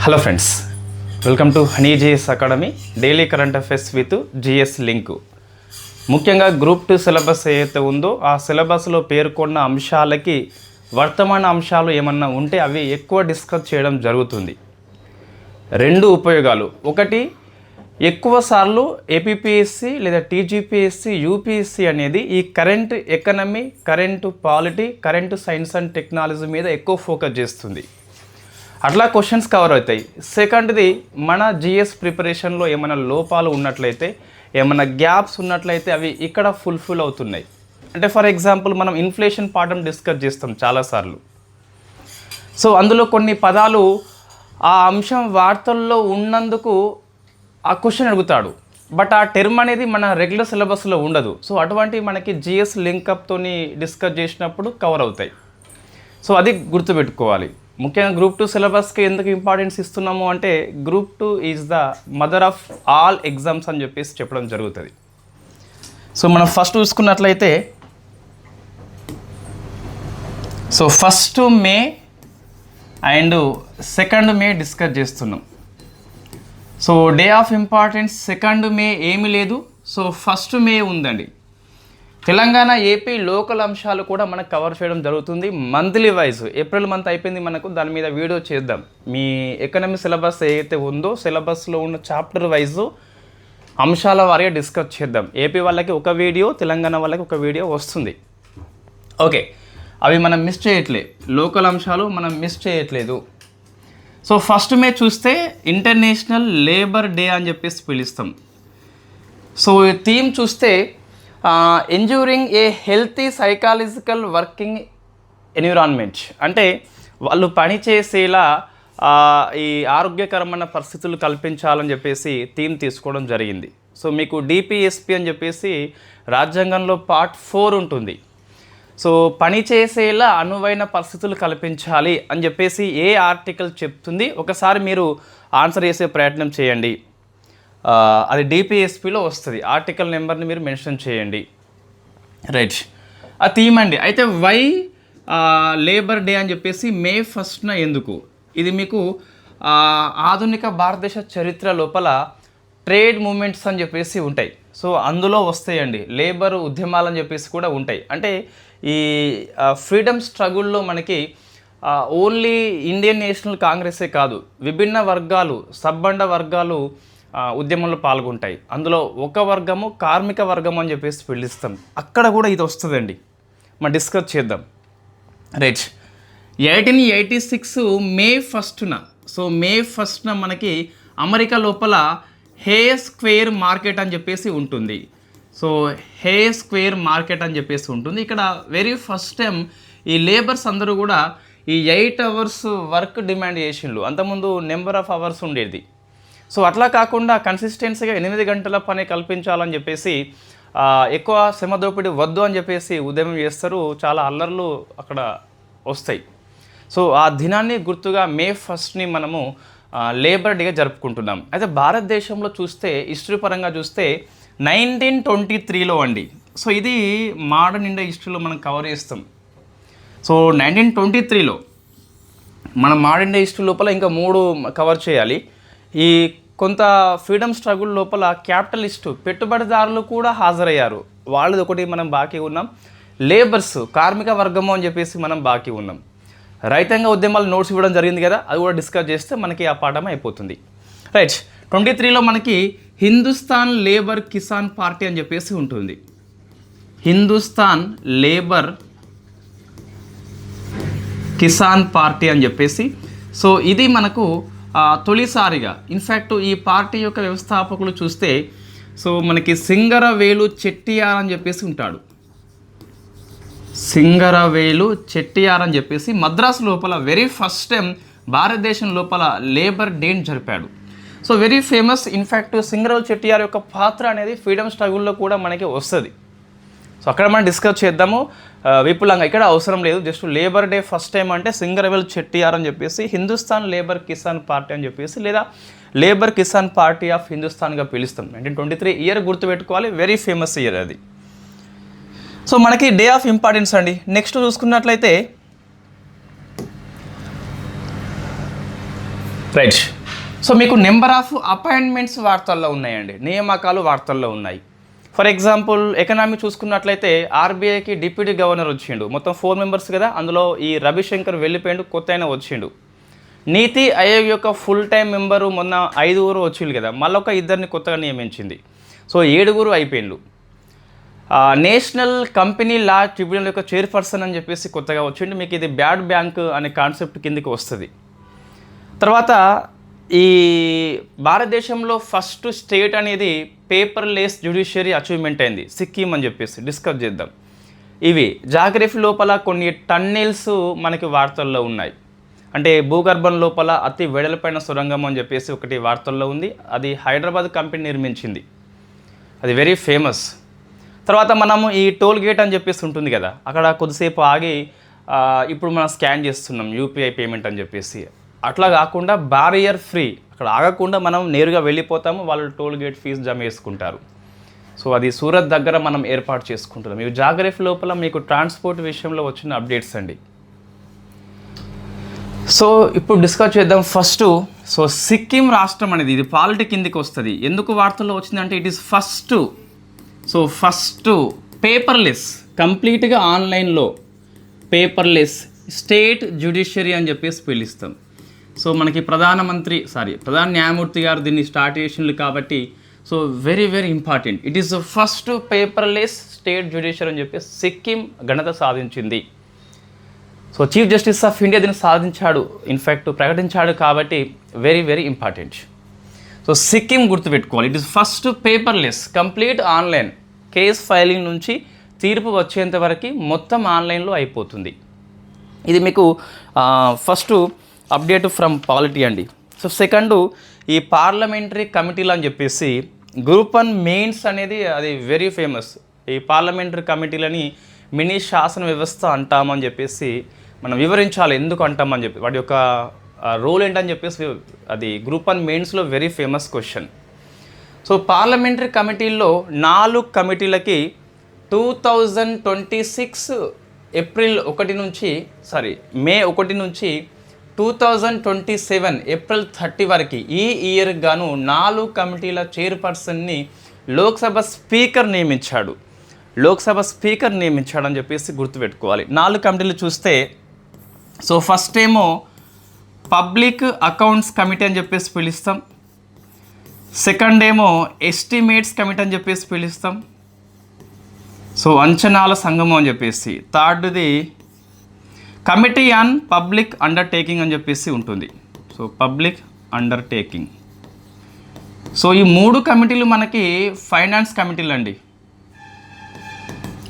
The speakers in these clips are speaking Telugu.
Hello friends, welcome to Honey GS Academy daily current affairs with GS link. ముఖ్యంగా గ్రూప్ 2 సిలబస్ ఏదైతే ఉందో ఆ సిలబస్లో పేర్కొన్న అంశాలకి వర్తమాన అంశాలు ఏమన్నా ఉంటే అవి ఎక్కువ డిస్కస్ చేయడం జరుగుతుంది. రెండు ఉపయోగాలు, ఒకటి ఎక్కువ సార్లు ఏపీపీఎస్సి లేదా టీజీపీఎస్సి యూపీఎస్సి అనేది ఈ current economy, current polity, current science and technology మీద ఎక్కువ ఫోకస్ చేస్తుంది. అట్లా క్వశ్చన్స్ కవర్ అవుతాయి. సెకండ్ది, మన జిఎస్ ప్రిపరేషన్లో ఏమైనా లోపాలు ఉన్నట్లయితే, ఏమైనా గ్యాప్స్ ఉన్నట్లయితే అవి ఇక్కడ ఫుల్ఫిల్ అవుతున్నాయి. అంటే ఫర్ ఎగ్జాంపుల్ మనం ఇన్ఫ్లేషన్ పాఠం డిస్కస్ చేస్తాం చాలాసార్లు. సో అందులో కొన్ని పదాలు ఆ అంశం వార్తల్లో ఉన్నందుకు ఆ క్వశ్చన్ అడుగుతాడు, బట్ ఆ టర్మ్ అనేది మన రెగ్యులర్ సిలబస్లో ఉండదు. సో అటువంటి మనకి జిఎస్ లింకప్తోని డిస్కస్ చేసినప్పుడు కవర్ అవుతాయి. సో అది గుర్తుపెట్టుకోవాలి. ముఖ్యంగా గ్రూప్ 2 సిలబస్కి ఎందుకు ఇంపార్టెన్స్ ఇస్తున్నాము అంటే, group 2 is the mother of all exams అని చెప్పడం జరుగుతుంది. సో మనం ఫస్ట్ చూసుకున్నట్లయితే, so 1 May and 2 May discuss చేస్తున్నాం. సో డే ఆఫ్ ఇంపార్టెన్స్ 2 మే ఏమీ లేదు. సో 1 మే ఉందండి. తెలంగాణ, ఏపీ లోకల్ అంశాలు కూడా మనకు కవర్ చేయడం జరుగుతుంది మంత్లీ వైజ్. ఏప్రిల్ మంత్ అయిపోయింది మనకు, దాని మీద వీడియో చేద్దాం. మీ ఎకనమీ సిలబస్ ఏదైతే ఉందో సిలబస్లో ఉన్న చాప్టర్ వైజ్ అంశాల వారిగా డిస్కస్ చేద్దాం. ఏపీ వాళ్ళకి ఒక వీడియో, తెలంగాణ వాళ్ళకి ఒక వీడియో వస్తుంది. ఓకే, అవి మనం మిస్ చేయట్లేదు. లోకల్ అంశాలు మనం మిస్ చేయట్లేదు. సో 1 మే చూస్తే ఇంటర్నేషనల్ లేబర్ డే అని చెప్పేసి పిలుస్తాం. సో థీమ్ చూస్తే enduring a healthy psychological working environment, అంటే వాళ్ళు పనిచేసేలా ఈ ఆరోగ్యకరమైన పరిస్థితులు కల్పించాలని చెప్పేసి థీమ్ తీసుకోవడం జరిగింది. సో మీకు డిపిఎస్పి అని చెప్పేసి రాజ్యాంగంలో పార్ట్ 4 ఉంటుంది. సో పనిచేసేలా అనువైన పరిస్థితులు కల్పించాలి అని చెప్పేసి ఏ ఆర్టికల్ చెప్తుంది, ఒకసారి మీరు ఆన్సర్ చేసే ప్రయత్నం చేయండి. అది డిపిఎస్పిలో వస్తుంది. ఆర్టికల్ నెంబర్ని మీరు మెన్షన్ చేయండి. రైట్, ఆ థీమ్ అండి. అయితే వై లేబర్ డే అని చెప్పేసి మే 1న ఎందుకు? ఇది మీకు ఆధునిక భారతదేశ చరిత్ర లోపల ట్రేడ్ మూమెంట్స్ అని చెప్పేసి ఉంటాయి. సో అందులో వస్తాయండి లేబర్ ఉద్యమాలు అని చెప్పేసి కూడా ఉంటాయి. అంటే ఈ ఫ్రీడమ్ స్ట్రగుల్లో మనకి ఓన్లీ ఇండియన్ నేషనల్ కాంగ్రెసే కాదు, విభిన్న వర్గాలు, సబ్బండ వర్గాలు ఉద్యమంలో పాల్గొంటాయి. అందులో ఒక వర్గము కార్మిక వర్గం అని చెప్పేసి పిలుస్తాం. అక్కడ కూడా ఇది వస్తుందండి, మనం డిస్కస్ చేద్దాం. రైట్, 1886 మే 1న, సో మే 1న మనకి అమెరికా లోపల హే స్క్వేర్ మార్కెట్ అని చెప్పేసి ఉంటుంది. సో హే స్క్వేర్ మార్కెట్ అని చెప్పేసి ఉంటుంది. ఇక్కడ వెరీ ఫస్ట్ టైం ఈ లేబర్స్ అందరూ కూడా ఈ 8 hours వర్క్ డిమాండ్ చేసిండ్రు. అంతకుముందు నెంబర్ ఆఫ్ అవర్స్ ఉండేది. సో అట్లా కాకుండా కన్సిస్టెన్సీగా 8 గంటల పని కల్పించాలని చెప్పేసి, ఎక్కువ శ్రమ దోపిడీ వద్దు అని చెప్పేసి ఉద్యమం చేస్తారు. చాలా అల్లర్లు అక్కడ వస్తాయి. సో ఆ దినాన్ని గుర్తుగా మే 1ని మనము లేబర్ డేగా జరుపుకుంటున్నాం. అయితే భారతదేశంలో చూస్తే, హిస్టరీ పరంగా చూస్తే 1923లో అండి. సో ఇది మోడర్న్ ఇండియా హిస్టరీలో మనం కవర్ చేస్తాం. సో 1923లో మన మోడర్న్ ఇండియా హిస్టరీ లోపల ఇంకా 3 కవర్ చేయాలి. ఈ కొంత ఫ్రీడమ్ స్ట్రగుల్ లోపల క్యాపిటలిస్టు పెట్టుబడిదారులు కూడా హాజరయ్యారు. వాళ్ళది ఒకటి మనం బాకీ ఉన్నాం. లేబర్స్, కార్మిక వర్గము అని చెప్పేసి మనం బాకీ ఉన్నాం. రైతాంగ ఉద్యమాలు నోట్స్ ఇవ్వడం జరిగింది కదా, అది కూడా డిస్కస్ చేస్తే మనకి ఆ పాఠం అయిపోతుంది. రైట్, 23లో మనకి హిందుస్థాన్ లేబర్ కిసాన్ పార్టీ అని చెప్పేసి ఉంటుంది. హిందుస్థాన్ లేబర్ కిసాన్ పార్టీ అని చెప్పేసి. సో ఇది మనకు తొలిసారిగా, ఇన్ఫ్యాక్ట్ ఈ పార్టీ యొక్క వ్యవస్థాపకులు చూస్తే, సో మనకి సింగరవేలు చెట్టియార్ అని చెప్పేసి ఉంటాడు. సింగరవేలు చెట్టియార్ అని చెప్పేసి మద్రాసు లోపల వెరీ ఫస్ట్ టైం భారతదేశం లోపల లేబర్ డేని జరిపాడు. So very famous. In fact Singaravelu Chettiar యొక్క పాత్ర అనేది ఫ్రీడమ్ స్ట్రగుల్లో కూడా మనకి వస్తుంది. సో అక్కడ మనం డిస్కస్ చేద్దాము విపులంగా. ఇక్కడ అవసరం లేదు, just labour day first time అంటే సింగరవేల్ చెట్టియార్ అని చెప్పేసి, హిందుస్థాన్ లేబర్ కిసాన్ పార్టీ అని చెప్పేసి, లేదా లేబర్ కిసాన్ పార్టీ ఆఫ్ హిందుస్థాన్గా పిలుస్తాం. 1923 ఇయర్ గుర్తుపెట్టుకోవాలి, వెరీ ఫేమస్ ఇయర్ అది. సో మనకి డే ఆఫ్ ఇంపార్టెన్స్ అండి. నెక్స్ట్ చూసుకున్నట్లయితే రైట్. సో మీకు నెంబర్ ఆఫ్ అపాయింట్మెంట్స్ వార్తల్లో ఉన్నాయండి, నియామకాలు వార్తల్లో ఉన్నాయి. ఫర్ ఎగ్జాంపుల్ ఎకనామీ చూసుకున్నట్లయితే ఆర్బీఐకి డిప్యూటీ గవర్నర్ వచ్చిండు, మొత్తం 4 మెంబర్స్ కదా, అందులో ఈ రవిశంకర్ వెళ్ళిపోయిండు, కొత్త అయినా వచ్చిండు. నీతి ఆయోగ్ యొక్క ఫుల్ టైం మెంబరు మొన్న 5 వచ్చిండు కదా, మళ్ళీ ఒక 2 కొత్తగా నియమించింది. సో 7 అయిపోయిండు. నేషనల్ కంపెనీ లా ట్రిబ్యునల్ యొక్క చైర్పర్సన్ అని చెప్పేసి కొత్తగా వచ్చిండు. మీకు ఇది బ్యాడ్ బ్యాంక్ అనే కాన్సెప్ట్ కిందకి వస్తుంది. తర్వాత ఈ భారతదేశంలో ఫస్ట్ స్టేట్ అనేది పేపర్లెస్ జ్యుడిషియరీ అచీవ్మెంట్ అయింది, సిక్కిం అని చెప్పేసి డిస్కస్ చేద్దాం. ఇవి జాగ్రఫీ లోపల కొన్ని టన్నెల్స్ మనకి వార్తల్లో ఉన్నాయి. అంటే భూగర్భం లోపల అతి వెడల్పైన సొరంగం అని చెప్పేసి ఒకటి వార్తల్లో ఉంది, అది హైదరాబాద్ కంపెనీ నిర్మించింది, అది వెరీ ఫేమస్. తర్వాత మనము ఈ టోల్ గేట్ అని చెప్పేసి ఉంటుంది కదా, అక్కడ కొద్దిసేపు ఆగి ఇప్పుడు మనం స్కాన్ చేస్తున్నాం యూపీఐ పేమెంట్ అని చెప్పేసి, అట్లా కాకుండా బారియర్ ఫ్రీ, అక్కడ ఆగకుండా మనం నేరుగా వెళ్ళిపోతాము, వాళ్ళు టోల్ గేట్ ఫీజు జమ చేసుకుంటారు. సో అది సూరత్ దగ్గర మనం ఏర్పాటు చేసుకుంటున్నాం. ఇవి జాగ్రఫీ లోపల మీకు ట్రాన్స్పోర్ట్ విషయంలో వచ్చిన అప్డేట్స్ అండి. సో ఇప్పుడు డిస్కస్ చేద్దాం. ఫస్ట్ సో సిక్కిం రాష్ట్రం అనేది ఇది పాలిటీ కిందికి వస్తుంది. ఎందుకు వార్తల్లో వచ్చిందంటే ఇట్ ఈస్ ఫస్ట్ పేపర్లెస్, కంప్లీట్గా ఆన్లైన్లో పేపర్లెస్ స్టేట్ జ్యుడిషియరీ అని చెప్పేసి పిలుస్తాం. సో మనకి ప్రధాన న్యాయమూర్తి గారు దీన్ని స్టార్ట్ చేసిండ్రు కాబట్టి so very very important. It is the first paperless state judiciary అని చెప్పేసి సిక్కిం ఘనత సాధించింది. So chief justice of India దీన్ని సాధించాడు, ఇన్ఫ్యాక్ట్ ప్రకటించాడు కాబట్టి very very important. So Sikkim గుర్తుపెట్టుకోవాలి. It is first paperless, complete online, case filing నుంచి తీర్పు వచ్చేంత వరకు మొత్తం ఆన్లైన్లో అయిపోతుంది. ఇది మీకు ఫస్ట్ అప్డేట్ ఫ్రమ్ పాలిటీ అండి. సో సెకండ్ ఈ పార్లమెంటరీ కమిటీలు అని చెప్పేసి గ్రూప్ 1 మెయిన్స్ అనేది అది వెరీ ఫేమస్. ఈ పార్లమెంటరీ కమిటీలని మినీ శాసన వ్యవస్థ అంటామని చెప్పేసి మనం వివరించాలి, ఎందుకు అంటామని చెప్పి వాటి యొక్క రోల్ ఏంటని చెప్పేసి అది గ్రూప్ 1 మెయిన్స్లో very famous question. So parliamentary కమిటీల్లో 4 కమిటీలకి 2026 మే 1 నుంచి 2027 ఏప్రిల్ 30 వరకు ఈ ఇయర్ గాను 4 కమిటీల చైర్పర్సన్ని లోక్సభ స్పీకర్ నియమించాడని చెప్పేసి గుర్తుపెట్టుకోవాలి. 4 కమిటీలు చూస్తే సో ఫస్ట్ ఏమో పబ్లిక్ అకౌంట్స్ కమిటీ అని చెప్పేసి పిలుస్తాం, సెకండ్ ఏమో ఎస్టిమేట్స్ కమిటీ అని చెప్పేసి పిలుస్తాం, సో అంచనాల సంఘము అని చెప్పేసి, థర్డ్ది కమిటీ ఆన్ పబ్లిక్ అండర్టేకింగ్ అని చెప్పేసి ఉంటుంది. So public undertaking. సో ఈ 3 కమిటీలు మనకి ఫైనాన్స్ కమిటీలు అండి.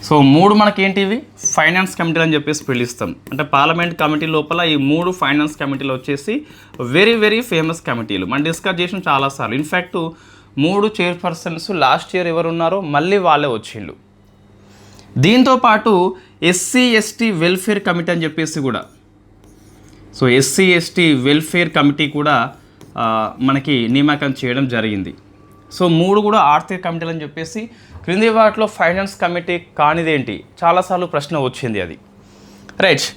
సో 3 మనకి ఏంటివి ఫైనాన్స్ కమిటీలు అని చెప్పేసి పిలుస్తాం. అంటే పార్లమెంట్ కమిటీ లోపల ఈ 3 ఫైనాన్స్ కమిటీలు వచ్చేసి వెరీ వెరీ ఫేమస్ కమిటీలు, మనం డిస్కస్ చేసిన చాలాసార్లు. ఇన్ఫ్యాక్ట్ 3 చైర్పర్సన్స్ లాస్ట్ ఇయర్ ఎవరు ఉన్నారో మళ్ళీ వాళ్ళే వచ్చిండు. దీంతోపాటు SC/ST వెల్ఫేర్ కమిటీ అని చెప్పేసి కూడా, సో SC/ST వెల్ఫేర్ కమిటీ కూడా మనకి నియామకం చేయడం జరిగింది. సో 3 కూడా ఆర్థిక కమిటీలు అని చెప్పేసి, క్రింది వాటిలో ఫైనాన్స్ కమిటీ కానిదేంటి, చాలాసార్లు ప్రశ్న వచ్చింది అది. రైట్.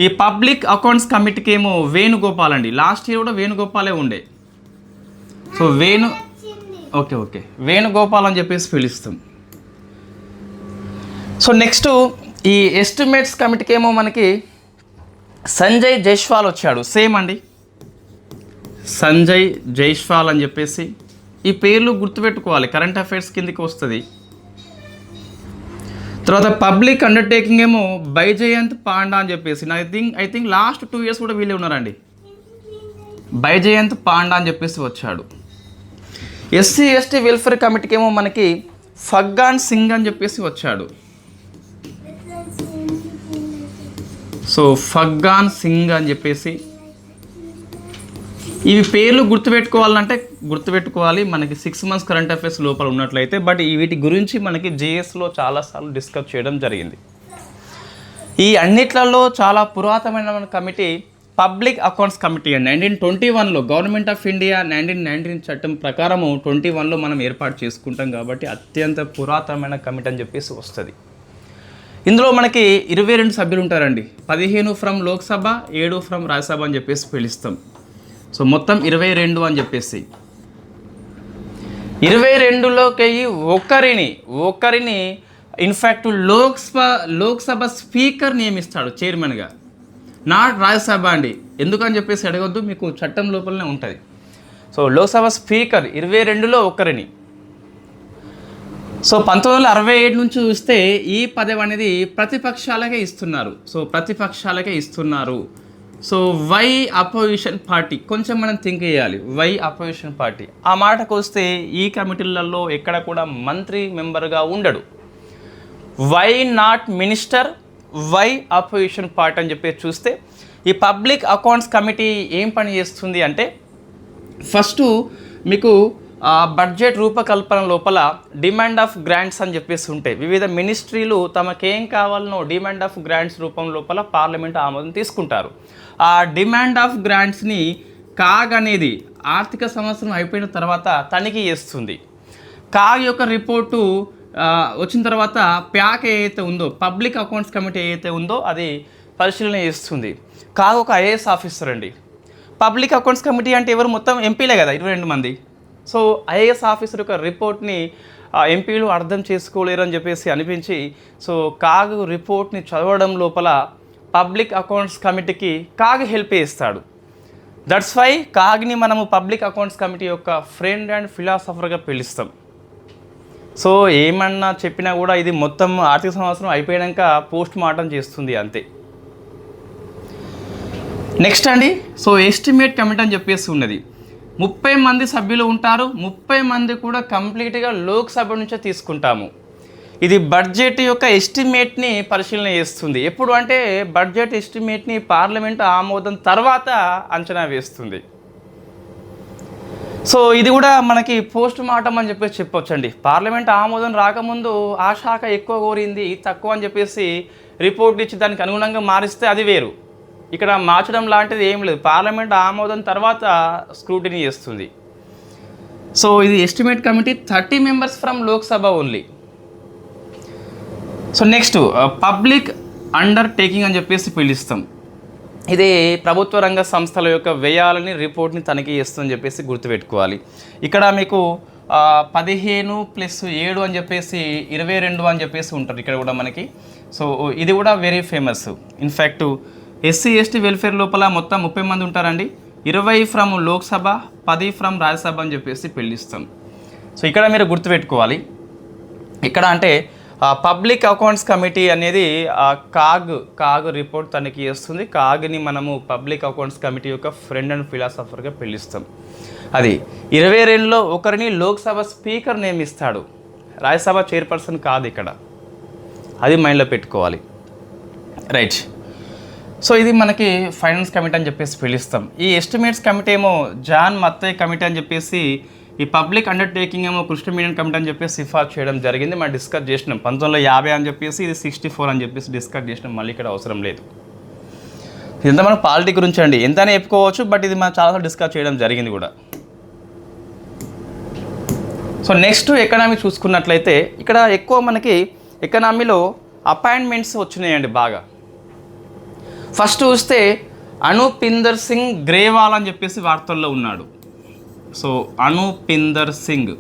ఈ పబ్లిక్ అకౌంట్స్ కమిటీకి ఏమో వేణుగోపాల్ అండి, లాస్ట్ ఇయర్ కూడా వేణుగోపాలే ఉండే. సో వేణుగోపాల్ అని చెప్పేసి పిలుస్తాం. సో నెక్స్ట్ ఈ ఎస్టిమేట్స్ కమిటీకి ఏమో మనకి సంజయ్ జైస్వాల్ వచ్చాడు, సేమ్ అండి, సంజయ్ జైస్వాల్ అని చెప్పేసి. ఈ పేర్లు గుర్తుపెట్టుకోవాలి, కరెంట్ అఫైర్స్ కిందకి వస్తుంది. తర్వాత పబ్లిక్ అండర్టేకింగ్ ఏమో బైజయంత్ పాండా అని చెప్పేసి, ఐ థింక్ లాస్ట్ 2 years కూడా వీళ్ళే ఉన్నారండి, బైజయంత్ పాండా అని చెప్పేసి వచ్చాడు. SC/ST వెల్ఫేర్ కమిటీకి ఏమో మనకి ఫగ్గాన్ సింగ్ అని చెప్పేసి వచ్చాడు. సో ఫగ్గాన్ సింగ్ అని చెప్పేసి. ఇవి పేర్లు గుర్తుపెట్టుకోవాలి మనకి 6 months కరెంట్ అఫైర్స్ లోపల ఉన్నట్లయితే. బట్ వీటి గురించి మనకి GSలో చాలాసార్లు డిస్కస్ చేయడం జరిగింది. ఈ అన్నిట్లలో చాలా పురాతనమైన కమిటీ పబ్లిక్ అకౌంట్స్ కమిటీ అండి. 1921లో గవర్నమెంట్ ఆఫ్ ఇండియా 1919 చట్టం ప్రకారము 21లో మనం ఏర్పాటు చేసుకుంటాం కాబట్టి అత్యంత పురాతనమైన కమిటీ అని చెప్పేసి వస్తుంది. ఇందులో మనకి 22 సభ్యులు ఉంటారండి, 15 ఫ్రమ్ లోక్సభ, 7 ఫ్రమ్ రాజ్యసభ అని చెప్పేసి పిలుస్తాం. సో మొత్తం 22 అని చెప్పేసి 22లోకి ఒకరిని ఇన్ఫ్యాక్ట్ లోక్సభ స్పీకర్ నియమిస్తాడు చైర్మన్గా, నాట్ రాజ్యసభ అండి. ఎందుకని చెప్పేసి అడగొద్దు, మీకు చట్టం లోపలనే ఉంటుంది. సో లోక్సభ స్పీకర్ 22లో ఒకరిని. సో 1967 నుంచి చూస్తే ఈ పదవి అనేది ప్రతిపక్షాలకే ఇస్తున్నారు. సో వై అపోజిషన్ పార్టీ, కొంచెం మనం థింక్ చేయాలి. వై అపోజిషన్ పార్టీ ఆ మాటకు వస్తే ఈ కమిటీలలో ఎక్కడ కూడా మంత్రి మెంబర్గా ఉండడు. Why not minister, why opposition party అని చెప్పి చూస్తే ఈ పబ్లిక్ అకౌంట్స్ కమిటీ ఏం పని చేస్తుంది అంటే, ఫస్ట్ మీకు బడ్జెట్ రూపకల్పన లోపల డిమాండ్ ఆఫ్ గ్రాంట్స్ అని చెప్పేసి ఉంటాయి. వివిధ మినిస్ట్రీలు తమకేం కావాలనో డిమాండ్ ఆఫ్ గ్రాంట్స్ రూపం లోపల పార్లమెంట్ ఆమోదం తీసుకుంటారు. ఆ డిమాండ్ ఆఫ్ గ్రాంట్స్ని కాగ్ అనేది ఆర్థిక సంవత్సరం అయిపోయిన తర్వాత తనిఖీ చేస్తుంది. కాగ్ యొక్క రిపోర్టు వచ్చిన తర్వాత ప్యాక్ ఏదైతే ఉందో, పబ్లిక్ అకౌంట్స్ కమిటీ ఏదైతే ఉందో అది పరిశీలన చేస్తుంది. కాగ్ ఒక ఐఏఎస్ ఆఫీసర్ అండి. పబ్లిక్ అకౌంట్స్ కమిటీ అంటే ఎవరు, మొత్తం ఎంపీలే కదా 22 మంది. సో ఐఏఎస్ ఆఫీసర్ యొక్క రిపోర్ట్ని ఎంపీలు అర్థం చేసుకోలేరు అని చెప్పేసి అనిపించి, సో కాగ్ రిపోర్ట్ని చదవడం లోపల పబ్లిక్ అకౌంట్స్ కమిటీకి కాగ్ హెల్ప్ చేస్తాడు. దట్స్ వై కాగ్ని మనము పబ్లిక్ అకౌంట్స్ కమిటీ యొక్క ఫ్రెండ్ అండ్ ఫిలాసఫర్గా పిలుస్తాం. సో ఏమన్నా చెప్పినా కూడా ఇది మొత్తం ఆర్థిక సంవత్సరం అయిపోయాక పోస్ట్ మార్టం చేస్తుంది అంతే. నెక్స్ట్ అండి, సో ఎస్టిమేట్ కమిటీ అని చెప్పేసి ఉన్నది. 30 మంది సభ్యులు ఉంటారు. 30 మంది కూడా కంప్లీట్గా లోక్సభ నుంచే తీసుకుంటాము. ఇది బడ్జెట్ యొక్క ఎస్టిమేట్ని పరిశీలన చేస్తుంది. ఎప్పుడు అంటే బడ్జెట్ ఎస్టిమేట్ని పార్లమెంట్ ఆమోదం తర్వాత అంచనా వేస్తుంది. సో ఇది కూడా మనకి పోస్ట్ మార్టం అని చెప్పేసి చెప్పొచ్చండి. పార్లమెంట్ ఆమోదం రాకముందు ఆ శాఖ ఎక్కువ కోరింది, తక్కువ అని చెప్పేసి రిపోర్ట్ ఇచ్చి దానికి అనుగుణంగా మారిస్తే అది వేరు. ఇక్కడ మార్చడం లాంటిది ఏం లేదు, పార్లమెంట్ ఆమోదం తర్వాత స్క్రూటినీ చేస్తుంది. సో ఇది estimate committee 30 members from Lok Sabha only. So next public undertaking అని చెప్పేసి పిలుస్తాం. ఇది ప్రభుత్వ రంగ సంస్థల యొక్క వ్యయాలని రిపోర్ట్ని తనిఖీ చేస్తుందని చెప్పేసి గుర్తుపెట్టుకోవాలి. ఇక్కడ మీకు 15 + 7 అని చెప్పేసి 22 అని చెప్పేసి ఉంటుంది ఇక్కడ కూడా మనకి. సో ఇది కూడా very famous. In fact SC ST welfare లోపల మొత్తం 30 మంది ఉంటారండి. 20 ఫ్రమ్ లోక్సభ, 10 ఫ్రమ్ రాజ్యసభ అని చెప్పేసి పిలుస్తాం. సో ఇక్కడ మీరు గుర్తుపెట్టుకోవాలి. ఇక్కడ అంటే పబ్లిక్ అకౌంట్స్ కమిటీ అనేది కాగ్ రిపోర్ట్ తనిఖీ చేస్తుంది. కాగ్ని మనము పబ్లిక్ అకౌంట్స్ కమిటీ యొక్క ఫ్రెండ్ అండ్ ఫిలాసఫర్గా పిలుస్తాం. అది 22లో ఒకరిని లోక్సభ స్పీకర్ నియమిస్తాడు, రాజ్యసభ చైర్పర్సన్ కాదు ఇక్కడ, అది మైండ్లో పెట్టుకోవాలి. రైట్. సో ఇది మనకి ఫైనాన్స్ కమిటీ అని చెప్పేసి పిలుస్తాం. ఈ ఎస్టిమేట్స్ కమిటీ ఏమో జాన్ మత్తయ్ కమిటీ అని చెప్పేసి, ఈ పబ్లిక్ అండర్టేకింగ్ ఏమో కృష్ణ మీనన్ కమిటీ అని చెప్పేసి సిఫార్సు చేయడం జరిగింది. మనం డిస్కస్ చేసినాం 1950 అని చెప్పేసి, ఇది 64 అని చెప్పేసి డిస్కస్ చేసినాం. మళ్ళీ ఇక్కడ అవసరం లేదు. ఇదంతా మనం పాలిటీ గురించి అండి, ఎంతనే చెప్పుకోవచ్చు, బట్ ఇది మనం చాలాసార్లు డిస్కస్ చేయడం జరిగింది కూడా. సో నెక్స్ట్ ఎకనామీ చూసుకున్నట్లయితే ఇక్కడ ఎక్కువ మనకి ఎకనామీలో అపాయింట్మెంట్స్ వచ్చినాయండి బాగా. ఫస్ట్ చూస్తే అనుపిందర్ సింగ్ గ్రేవాల్ అని చెప్పేసి వార్తల్లో ఉన్నాడు. సో అనుపిందర్ సింగ్,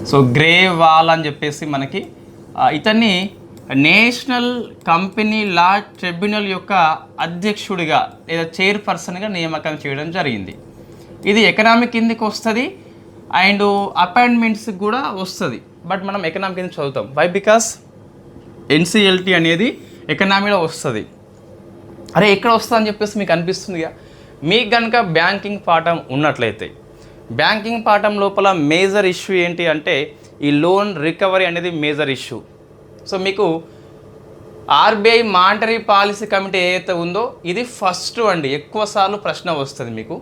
సో గ్రేవాల్ అని చెప్పేసి మనకి ఇతన్ని నేషనల్ కంపెనీ లా ట్రిబ్యునల్ యొక్క అధ్యక్షుడిగా లేదా చైర్పర్సన్గా నియామకం చేయడం జరిగింది. ఇది ఎకనామిక్ కిందకి వస్తుంది అండ్ అపాయింట్మెంట్స్ కూడా వస్తుంది, బట్ మనం ఎకనామిక్ కింద చదువుతాం. వై? బికాస్ ఎన్సిఎల్టీ అనేది ఎకనామీలో వస్తుంది. అరే ఎక్కడ వస్తుంది అని చెప్పేసి మీకు అనిపిస్తుందిగా. మీకు కనుక బ్యాంకింగ్ పాఠం ఉన్నట్లయితే, బ్యాంకింగ్ పాఠం లోపల మేజర్ ఇష్యూ ఏంటి అంటే ఈ లోన్ రికవరీ అనేది మేజర్ ఇష్యూ. సో మీకు ఆర్బీఐ మానిటరీ పాలసీ కమిటీ ఏదైతే ఉందో ఇది ఫస్ట్ అండి, ఎక్కువసార్లు ప్రశ్న వస్తుంది మీకు.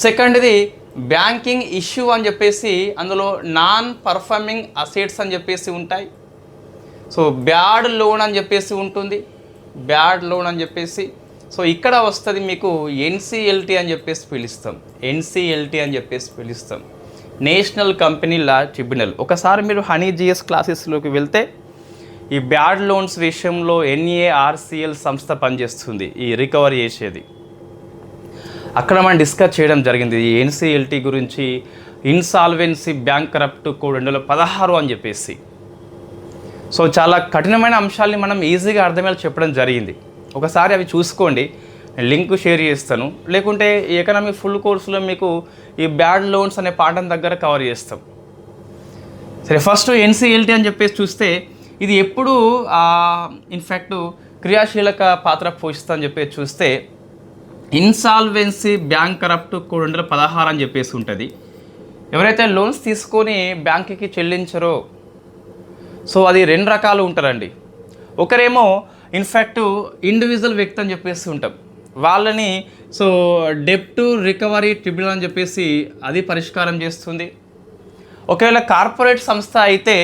సెకండ్ది బ్యాంకింగ్ ఇష్యూ అని చెప్పేసి, అందులో నాన్ పర్ఫార్మింగ్ అసెట్స్ అని చెప్పేసి ఉంటాయి. సో బ్యాడ్ లోన్ అని చెప్పేసి ఉంటుంది, బ్యాడ్ లోన్ అని చెప్పేసి. సో ఇక్కడ వస్తుంది మీకు ఎన్సిఎల్టీ అని చెప్పేసి పిలుస్తాం, ఎన్సిఎల్టీ అని చెప్పేసి పిలుస్తాం, నేషనల్ కంపెనీ లా ట్రిబ్యునల్. ఒకసారి మీరు హనీ జిఎస్ క్లాసెస్లోకి వెళ్తే ఈ బ్యాడ్ లోన్స్ విషయంలో ఎన్ఏఆర్సిఎల్ సంస్థ పనిచేస్తుంది, ఈ రికవరీ చేసేది. అక్కడ మనం డిస్కస్ చేయడం జరిగింది ఈ ఎన్సిఎల్టీ గురించి, ఇన్సాల్వెన్సీ బ్యాంక్ కరప్ట్ కోడ్ 2016 అని చెప్పేసి. సో చాలా కఠినమైన అంశాలని మనం ఈజీగా అర్థమయ్యేలా చెప్పడం జరిగింది. ఒకసారి అవి చూసుకోండి, లింక్ షేర్ చేస్తాను. లేకుంటే ఈ ఎకనామిక్ ఫుల్ కోర్సులో మీకు ఈ బ్యాడ్ లోన్స్ అనే పాఠం దగ్గర కవర్ చేస్తాం. సరే, ఫస్ట్ ఎన్సిఎల్టీ అని చెప్పేసి చూస్తే ఇది ఎప్పుడు ఇన్ఫ్యాక్ట్ క్రియాశీలక పాత్ర పోషిస్తా అని చెప్పేసి చూస్తే ఇన్సాల్వెన్సీ బ్యాంక్ కరప్ట్ కోడ్ 2016 అని చెప్పేసి ఉంటుంది. ఎవరైతే లోన్స్ తీసుకొని బ్యాంకుకి చెల్లించరో సో అది 2 రకాలు ఉంటారండి. ఒకరేమో ఇన్ఫ్యాక్ట్ ఇండివిజువల్ వ్యక్తి అని చెప్పేసి ఉంటాం, వాళ్ళని సో డెబ్ట్ రికవరీ ట్రిబ్యునల్ అని చెప్పేసి అది పరిష్కారం చేస్తుంది. ఒకవేళ కార్పొరేట్ సంస్థ అయితే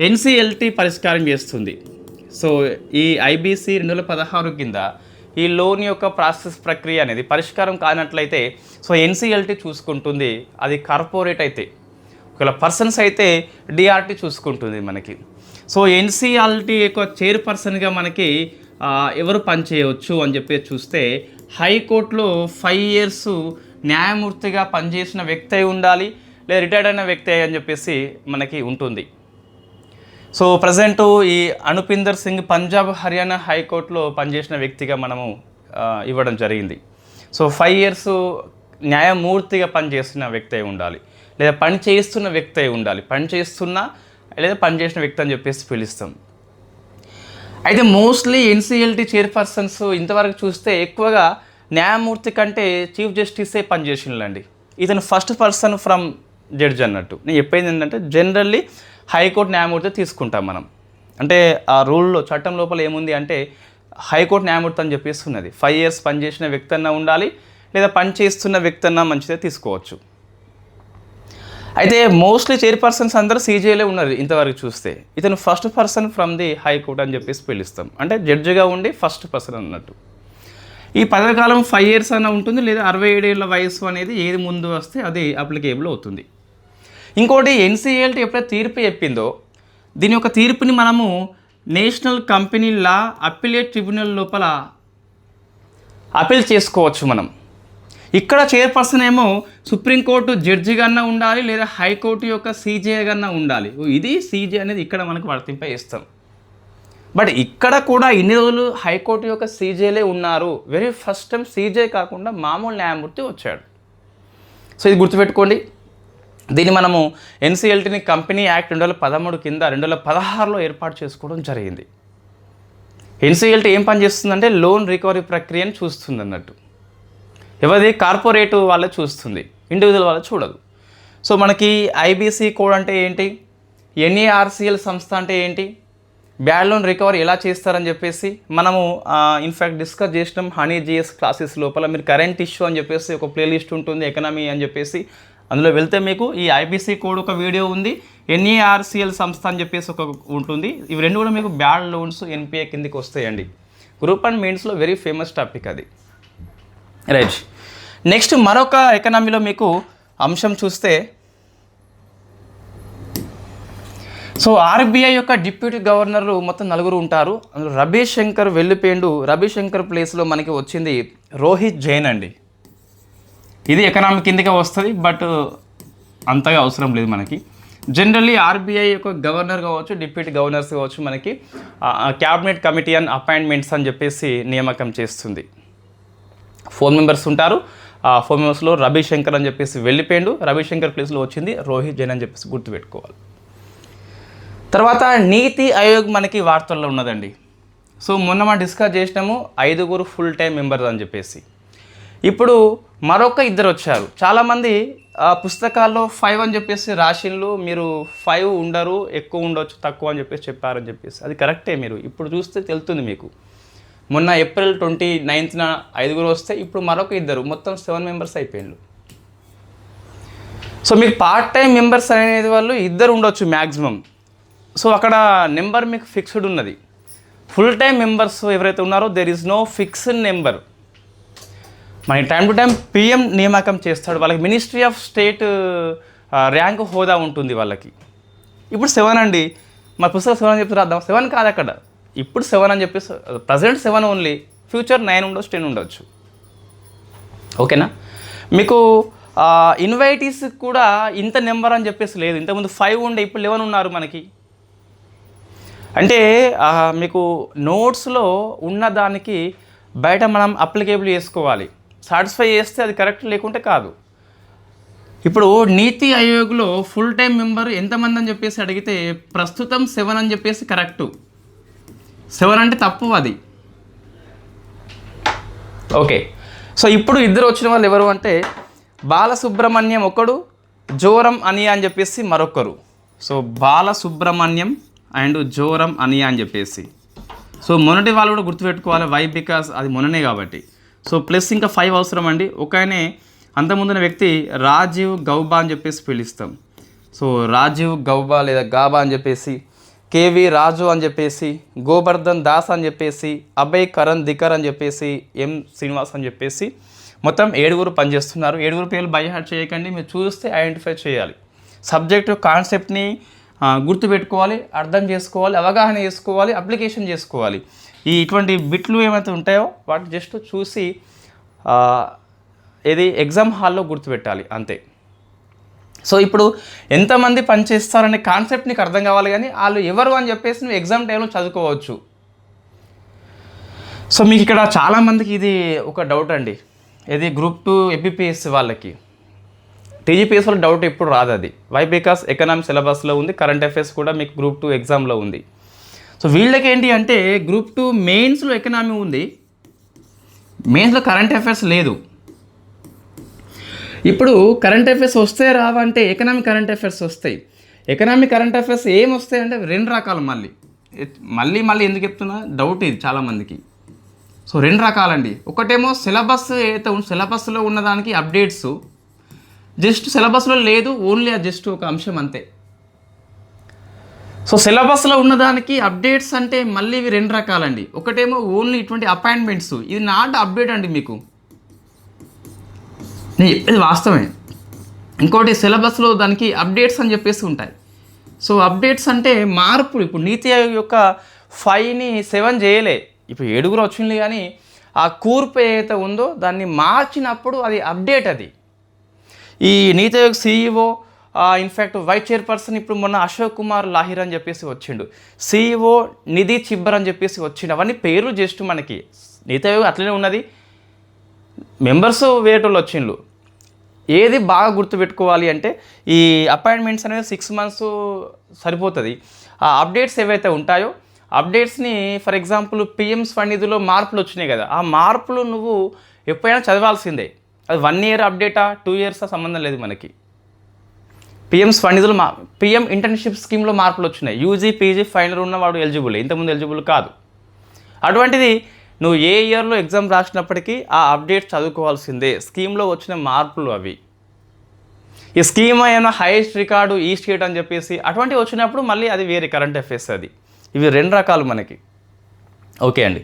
ఎన్సిఎల్టీ పరిష్కారం చేస్తుంది. సో ఈ ఐబీసీ 2016 కింద ఈ లోన్ యొక్క ప్రాసెస్ ప్రక్రియ అనేది పరిష్కారం కానట్లయితే సో ఎన్సిఎల్టీ చూసుకుంటుంది, అది కార్పొరేట్ అయితే. ఒకవేళ పర్సన్స్ అయితే డిఆర్టీ చూసుకుంటుంది మనకి. సో ఎన్సిఎల్టీ యొక్క చైర్పర్సన్గా మనకి ఎవరు పనిచేయవచ్చు అని చెప్పి చూస్తే హైకోర్టులో 5 years న్యాయమూర్తిగా పనిచేసిన వ్యక్తి అయి ఉండాలి, లేదా రిటైర్డ్ అయిన వ్యక్తి అని చెప్పేసి మనకి ఉంటుంది. సో ప్రజెంట్ ఈ అనుపిందర్ సింగ్ పంజాబ్ హర్యానా హైకోర్టులో పనిచేసిన వ్యక్తిగా మనము ఇవ్వడం జరిగింది. సో 5 years న్యాయమూర్తిగా పనిచేస్తున్న వ్యక్తి అయి ఉండాలి, లేదా పని చేస్తున్న వ్యక్తి అయి ఉండాలి. పని చేస్తున్న లేదా పనిచేసిన వ్యక్తి అని చెప్పేసి పిలుస్తాం. అయితే మోస్ట్లీ ఎన్సిఎల్టీ చైర్పర్సన్స్ ఇంతవరకు చూస్తే ఎక్కువగా న్యాయమూర్తి కంటే చీఫ్ జస్టిసే పనిచేసిందండి. ఇతను ఫస్ట్ పర్సన్ ఫ్రమ్ జడ్జ్ అన్నట్టు. నేను చెప్పేది ఏంటంటే జనరల్లీ హైకోర్టు న్యాయమూర్తి తీసుకుంటాం మనం. అంటే ఆ రూల్లో చట్టం లోపల ఏముంది అంటే హైకోర్టు న్యాయమూర్తి అని చెప్పేసి ఉన్నది. 5 years పనిచేసిన వ్యక్తి అన్నా ఉండాలి, లేదా పనిచేస్తున్న వ్యక్తి అన్నా మంచిదే తీసుకోవచ్చు. అయితే మోస్ట్లీ చైర్పర్సన్స్ అందరూ సీజేలే ఉన్నారు ఇంతవరకు చూస్తే. ఇతను first person from the high court అని చెప్పేసి పిలుస్తాం, అంటే జడ్జిగా ఉండి ఫస్ట్ పర్సన్ అన్నట్టు. ఈ పదవకాలం 5 years అన్న ఉంటుంది, లేదా 67 ఏళ్ల వయసు అనేది ఏది ముందు వస్తే అది అప్లికేబుల్ అవుతుంది. ఇంకోటి ఎన్సిఎల్టీ ఎప్పుడైతే తీర్పు చెప్పిందో దీని యొక్క తీర్పుని మనము నేషనల్ కంపెనీ లా అప్పీలేట్ ట్రిబ్యునల్ లోపల అపీల్ చేసుకోవచ్చు మనం. ఇక్కడ చైర్పర్సన్ ఏమో సుప్రీంకోర్టు జడ్జిగాన్నా ఉండాలి, లేదా హైకోర్టు యొక్క సీజేగాన్నా ఉండాలి. ఇది సీజే అనేది ఇక్కడ మనకు వర్తింపజేస్తాం. బట్ ఇక్కడ కూడా ఇన్ని రోజులు హైకోర్టు యొక్క సీజేలే ఉన్నారు. వెరీ ఫస్ట్ టైం సీజే కాకుండా మామూలు న్యాయమూర్తి వచ్చాడు. సో ఇది గుర్తుపెట్టుకోండి. దీన్ని మనము ఎన్సిఎల్టీని కంపెనీ యాక్ట్ 2013 కింద 2016లో ఏర్పాటు చేసుకోవడం జరిగింది. ఎన్సిఎల్టీ ఏం పని చేస్తుందంటే లోన్ రికవరీ ప్రక్రియను చూస్తుంది అన్నట్టు. ఎవరిది కార్పొరేట్ వాళ్ళే చూస్తుంది, ఇండివిజువల్ వాళ్ళే చూడదు. సో మనకి ఐబీసీ కోడ్ అంటే ఏంటి, ఎన్ఏఆర్సిఎల్ సంస్థ అంటే ఏంటి, బ్యాడ్ లోన్ రికవరీ ఎలా చేస్తారని చెప్పేసి మనము ఇన్ఫ్యాక్ట్ డిస్కస్ చేసినాం హనీ జిఎస్ క్లాసెస్ లోపల. మీరు కరెంట్ ఇష్యూ అని చెప్పేసి ఒక ప్లేలిస్ట్ ఉంటుంది, ఎకనామీ అని చెప్పేసి. అందులో వెళ్తే మీకు ఈ ఐబీసీ కోడ్ ఒక వీడియో ఉంది, ఎన్ఏఆర్సిఎల్ సంస్థ అని చెప్పేసి ఒక ఉంటుంది. ఇవి రెండు కూడా మీకు బ్యాడ్ లోన్స్ ఎన్పిఏ కిందకి వస్తాయండి. గ్రూప్ అండ్ మెయిన్స్లో వెరీ ఫేమస్ టాపిక్ అది. రైట్, నెక్స్ట్ మరొక ఎకనామీలో మీకు అంశం చూస్తే సో ఆర్బీఐ యొక్క డిప్యూటీ గవర్నర్లు మొత్తం 4 ఉంటారు. అందులో రవిశంకర్ వెళ్ళిపోయిండు. రవిశంకర్ ప్లేస్లో మనకి వచ్చింది రోహిత్ జైన్ అండి. ఇది ఎకనామీ కిందకే వస్తుంది, బట్ అంతగా అవసరం లేదు మనకి. జనరల్లీ ఆర్బీఐ యొక్క గవర్నర్ కావచ్చు, డిప్యూటీ గవర్నర్స్ కావచ్చు, మనకి క్యాబినెట్ కమిటీ అండ్ అపాయింట్మెంట్స్ అని చెప్పేసి నియామకం చేస్తుంది. 4 members ఉంటారు. 4 membersలో రవిశంకర్ అని చెప్పేసి వెళ్ళిపోయిండు. రవిశంకర్ ప్లేస్లో వచ్చింది రోహిత్ జైన్ అని చెప్పేసి గుర్తుపెట్టుకోవాలి. తర్వాత నీతి ఆయోగ్ మనకి వార్తల్లో ఉన్నదండి. సో మొన్న మనం డిస్కస్ చేసినాము 5 full time members అని చెప్పేసి. ఇప్పుడు మరొక 2 వచ్చారు. చాలామంది పుస్తకాల్లో 5 అని చెప్పేసి రాసిండ్లు, మీరు 5 ఉండరు, ఎక్కువ ఉండొచ్చు, తక్కువ అని చెప్పేసి చెప్పారని చెప్పేసి. అది కరెక్టే, మీరు ఇప్పుడు చూస్తే తెలుస్తుంది మీకు. మొన్న April 29th 5 వస్తే ఇప్పుడు మరొక 2, మొత్తం 7 members అయిపోయిండ్రు. సో మీకు పార్ట్ టైం మెంబర్స్ అనేది వాళ్ళు 2 ఉండొచ్చు మ్యాక్సిమం. సో అక్కడ నెంబర్ మీకు ఫిక్స్డ్ ఉన్నది. ఫుల్ టైం మెంబర్స్ ఎవరైతే ఉన్నారో there is no fixed number. మనకి టైం టు టైం పిఎం నియామకం చేస్తాడు. వాళ్ళకి మినిస్ట్రీ ఆఫ్ స్టేట్ ర్యాంక్ హోదా ఉంటుంది వాళ్ళకి. ఇప్పుడు 7 అండి. మా పుస్తకం 7 అని చెప్పి రాద్దాం. 7 కాదు అక్కడ, ఇప్పుడు 7 అని చెప్పేసి ప్రజెంట్ 7 ఓన్లీ, ఫ్యూచర్ 9 ఉండొచ్చు, 10 ఉండొచ్చు. ఓకేనా? మీకు ఇన్వైటీస్ కూడా ఇంత నెంబర్ అని చెప్పేసి లేదు. ఇంతకుముందు 5 ఉండే, ఇప్పుడు 11 ఉన్నారు మనకి. అంటే మీకు నోట్స్లో ఉన్నదానికి బయట మనం అప్లికేబుల్ చేసుకోవాలి. సాటిస్ఫై చేస్తే అది కరెక్ట్, లేకుంటే కాదు. ఇప్పుడు నీతి ఆయోగ్లో ఫుల్ టైం మెంబర్ ఎంతమంది అని చెప్పేసి అడిగితే ప్రస్తుతం 7 అని చెప్పేసి కరెక్టు. 7 అంటే తప్పు అది. ఓకే, సో ఇప్పుడు ఇద్దరు వచ్చిన వాళ్ళు ఎవరు అంటే బాలసుబ్రహ్మణ్యం ఒకడు, జోరం అనియా అని చెప్పేసి మరొకరు. సో బాలసుబ్రహ్మణ్యం అండ్ జోరం అనియా అని చెప్పేసి. సో మొన్నటి వాళ్ళు కూడా గుర్తుపెట్టుకోవాలి, వై బికాస్ అది మొన్ననే కాబట్టి. సో ప్లస్ ఇంకా 5 అవసరం అండి. ఒకనే అంతకుముందున్న వ్యక్తి రాజీవ్ గౌబా అని చెప్పేసి పిలుస్తాం. సో రాజీవ్ గౌబా లేదా గాబా అని చెప్పేసి, కేవి రాజు అని చెప్పేసి, గోవర్ధన్ దాస్ అని చెప్పేసి, అభయ్ కరణ్ దికర్ అని చెప్పేసి, ఎం శ్రీనివాస్ అని చెప్పేసి మొత్తం 7 పనిచేస్తున్నారు. 7 పేర్లు బై హార్ట్ చేయకండి, మీరు చూస్తే ఐడెంటిఫై చేయాలి. సబ్జెక్ట్ కాన్సెప్ట్ని గుర్తుపెట్టుకోవాలి, అర్థం చేసుకోవాలి, అవగాహన చేసుకోవాలి, అప్లికేషన్ చేసుకోవాలి. ఇటువంటి బిట్లు ఏమైతే ఉంటాయో వాటి జస్ట్ చూసి ఇది ఎగ్జామ్ హాల్లో గుర్తుపెట్టాలి అంతే. సో ఇప్పుడు ఎంతమంది పనిచేస్తారనే కాన్సెప్ట్ నీకు అర్థం కావాలి, కానీ వాళ్ళు ఎవరు అని చెప్పేసి నువ్వు ఎగ్జామ్ టైంలో చదువుకోవచ్చు. సో మీకు ఇక్కడ చాలామందికి ఇది ఒక డౌట్ అండి, ఇది గ్రూప్ 2 ఎంపీపీఎస్ వాళ్ళకి. టీజీపీఎస్ వాళ్ళకి డౌట్ ఎప్పుడు రాదు అది, వై బికాస్ ఎకనామిక్ సిలబస్లో ఉంది, కరెంట్ అఫైర్స్ కూడా మీకు గ్రూప్ 2 ఎగ్జామ్లో ఉంది. సో వీళ్ళకి ఏంటి అంటే గ్రూప్ 2 మెయిన్స్లో ఎకనామీ ఉంది, మెయిన్స్లో కరెంట్ అఫైర్స్ లేదు. ఇప్పుడు కరెంట్ అఫైర్స్ వస్తే రావంటే ఎకనామిక్ కరెంట్ అఫైర్స్ వస్తాయి. ఎకనామిక్ కరెంట్ అఫైర్స్ ఏం వస్తాయి అంటే 2 రకాలు. మళ్ళీ ఎందుకు చెప్తున్నా, డౌట్ ఇది చాలామందికి. సో 2 రకాలండి. ఒకటేమో సిలబస్ ఏదైతే సిలబస్లో ఉన్నదానికి అప్డేట్స్, జస్ట్ సిలబస్లో లేదు, ఓన్లీ అది జస్ట్ ఒక అంశం అంతే. సో సిలబస్లో ఉన్నదానికి అప్డేట్స్ అంటే మళ్ళీ ఇవి 2 రకాలండి. ఒకటేమో ఓన్లీ ఇటువంటి అపాయింట్మెంట్స్, ఇది నాట్ అప్డేట్ అండి మీకు, నేను చెప్పేది వాస్తవమే. ఇంకోటి సిలబస్లో దానికి అప్డేట్స్ అని చెప్పేసి ఉంటాయి. సో అప్డేట్స్ అంటే మార్పులు. ఇప్పుడు నీతి ఆయోగ్ యొక్క 5ని 7 చేయలే, ఇప్పుడు 7 వచ్చింది, కానీ ఆ కూర్పు ఏదైతే ఉందో దాన్ని మార్చినప్పుడు అది అప్డేట్. అది ఈ NITI Aayog CEO in fact vice chairperson ఇప్పుడు మొన్న అశోక్ కుమార్ లాహిర్ అని చెప్పేసి వచ్చిండు, CEO నిధి చిబ్బర్ అని చెప్పేసి వచ్చిండు. అవన్నీ పేర్లు జస్ట్ మనకి. నీతి ఆయోగ్ అట్లనే ఉన్నది, మెంబర్స్ వేరేటోళ్ళు వచ్చిండ్రు. ఏది బాగా గుర్తుపెట్టుకోవాలి అంటే ఈ అపాయింట్మెంట్స్ అనేది 6 months సరిపోతుంది. ఆ అప్డేట్స్ ఏవైతే ఉంటాయో అప్డేట్స్ని, ఫర్ ఎగ్జాంపుల్ PM స్వనిధిలో మార్పులు వచ్చినాయి కదా, ఆ మార్పులు నువ్వు ఎప్పుడైనా చదవాల్సిందే. అది 1 year అప్డేటా 2 years సంబంధం లేదు మనకి. PM స్వనిధులు PM ఇంటర్న్షిప్ స్కీమ్లో మార్పులు వచ్చినాయి. UG PG ఫైనల్ ఉన్నవాడు ఎలిజిబుల్, ఇంతకుముందు ఎలిజిబుల్ కాదు. అటువంటిది నువ్వు ఏ ఇయర్లో ఎగ్జామ్ రాసినప్పటికీ ఆ అప్డేట్ చదువుకోవాల్సిందే. స్కీమ్లో వచ్చిన మార్పులు అవి. ఈ స్కీమ్ ఏమైనా హైయెస్ట్ రికార్డు ఈ స్టేట్ అని చెప్పేసి అటువంటివి వచ్చినప్పుడు మళ్ళీ అది వేరే కరెంట్ అఫైర్స్. అది ఇవి 2 రకాలు మనకి. ఓకే అండి.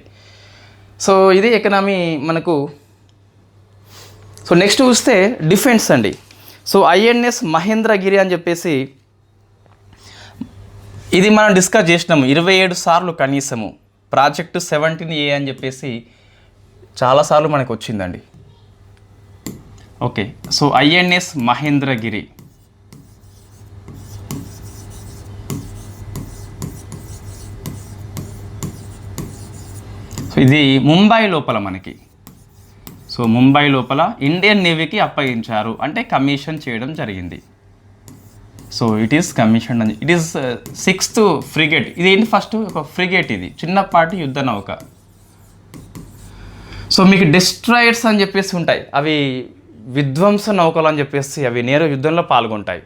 సో ఇది ఎకనామీ మనకు. సో నెక్స్ట్ చూస్తే డిఫెన్స్ అండి. సో INS మహేంద్రగిరి అని చెప్పేసి ఇది మనం డిస్కస్ చేసినాము 27 సార్లు కనీసము. ప్రాజెక్టు 17A అని చెప్పేసి చాలాసార్లు మనకు వచ్చిందండి. Okay, so INS Mahendragiri. So ఇది ముంబై లోపల మనకి. సో ముంబై లోపల ఇండియన్ నేవీకి అప్పగించారు, అంటే కమిషన్ చేయడం జరిగింది. సో ఇట్ ఈస్ కమిషన్ అని. It is 6th frigate. ఇది ఏంటి, ఫస్ట్ ఒక ఫ్రిగేట్, ఇది చిన్నపాటి యుద్ధ నౌక. సో మీకు డెస్ట్రాయర్స్ అని చెప్పేసి ఉంటాయి, అవి విధ్వంస నౌకలు అని చెప్పేసి, అవి నేరు యుద్ధంలో పాల్గొంటాయి.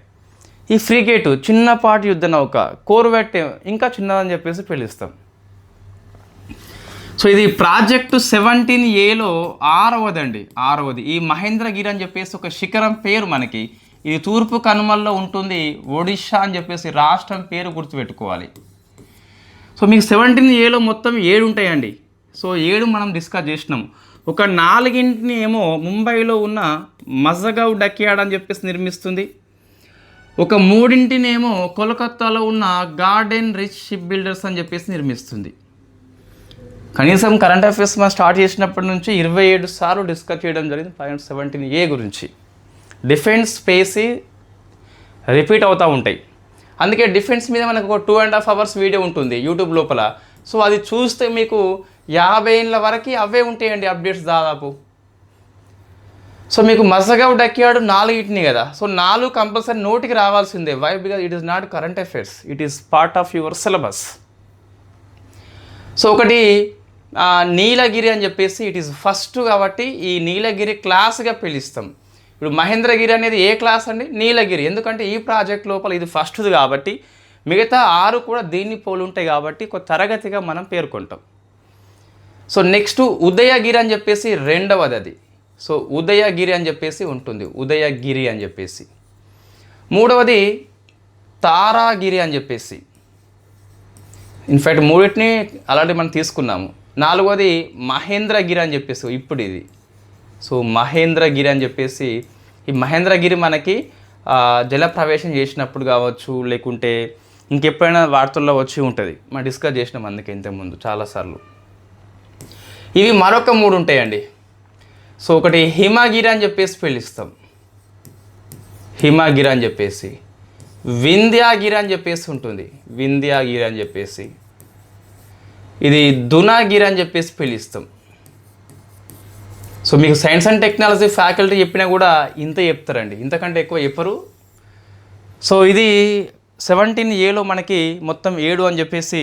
ఈ ఫ్రిగేటు చిన్నపాటి యుద్ధ నౌక, కోర్వెట్ ఇంకా చిన్నదని చెప్పేసి పిలుస్తాం. సో ఇది ప్రాజెక్టు 17Aలో 6వది అండి, 6వది. ఈ మహేంద్రగిరి అని చెప్పేసి ఒక శిఖరం పేరు మనకి. ఇది తూర్పు కనుమల్లో ఉంటుంది, ఒడిషా అని చెప్పేసి రాష్ట్రం పేరు గుర్తుపెట్టుకోవాలి. సో మీకు 17Aలో మొత్తం 7 ఉంటాయండి. సో 7 మనం డిస్కస్ చేసినాం. ఒక 4 ఏమో ముంబైలో ఉన్న మజగావ్ డక్యార్డ్ అని చెప్పేసి నిర్మిస్తుంది. ఒక మూడింటినేమో కోల్కత్తాలో ఉన్న గార్డెన్ రిచ్ షిప్ బిల్డర్స్ అని చెప్పేసి నిర్మిస్తుంది. కనీసం కరెంట్ అఫైర్స్ మనం స్టార్ట్ చేసినప్పటి నుంచి 27 సార్లు డిస్కస్ చేయడం జరిగింది 517A గురించి. డిఫెన్స్ స్పేస్ రిపీట్ అవుతూ ఉంటాయి. అందుకే డిఫెన్స్ మీద మనకు ఒక 2.5 అవర్స్ వీడియో ఉంటుంది యూట్యూబ్ లోపల. సో అది చూస్తే మీకు 50 ఏళ్ళ వరకు అవే ఉంటాయండి అప్డేట్స్ దాదాపు. సో మీకు మజగావ్ డక్యార్డ్ 4 కదా. సో 4 కంపల్సరీ నోటికి రావాల్సిందే. Why? Because it is not current affairs, it is part of your syllabus. So ఒకటి నీలగిరి అని చెప్పేసి ఇట్ ఈస్ ఫస్ట్ కాబట్టి ఈ నీలగిరి క్లాస్గా పిలుస్తాం. ఇప్పుడు మహేంద్రగిరి అనేది ఏ క్లాస్ అండి? నీలగిరి. ఎందుకంటే ఈ ప్రాజెక్ట్ లోపల ఇది ఫస్ట్ది కాబట్టి మిగతా 6 కూడా దీన్ని పోలి ఉంటాయి కాబట్టి ఒక తరగతిగా మనం పేర్కొంటాం. సో నెక్స్ట్ ఉదయగిరి అని చెప్పేసి రెండవది అది. సో ఉదయగిరి అని చెప్పేసి ఉంటుంది, ఉదయగిరి అని చెప్పేసి. మూడవది తారాగిరి అని చెప్పేసి. ఇన్ఫ్యాక్ట్ మూడింటిని అలాంటి మనం తీసుకున్నాము. నాలుగవది మహేంద్రగిరి అని చెప్పేసి ఇప్పుడు ఇది. సో మహేంద్రగిరి అని చెప్పేసి ఈ మహేంద్రగిరి మనకి జలప్రవేశం చేసినప్పుడు కావచ్చు, లేకుంటే ఇంకెప్పుడైనా వార్తల్లో వచ్చి ఉంటుంది, మనం డిస్కస్ చేసినాం అందుకే ఇంతకుముందు చాలాసార్లు. ఇవి మరొక 3 ఉంటాయండి. సో ఒకటి హిమగిరి అని చెప్పేసి పిలుస్తాం, హిమగిరి అని చెప్పేసి. వింధ్యాగిరి అని చెప్పేసి ఉంటుంది, వింధ్యాగిరి అని చెప్పేసి. ఇది దునాగిరి అని చెప్పేసి పిలుస్తాం. సో మీకు సైన్స్ అండ్ టెక్నాలజీ ఫ్యాకల్టీ చెప్పినా కూడా ఇంత చెప్తారండి, ఇంతకంటే ఎక్కువ చెప్పరు. సో ఇది 17Aలో మనకి మొత్తం 7 అని చెప్పేసి.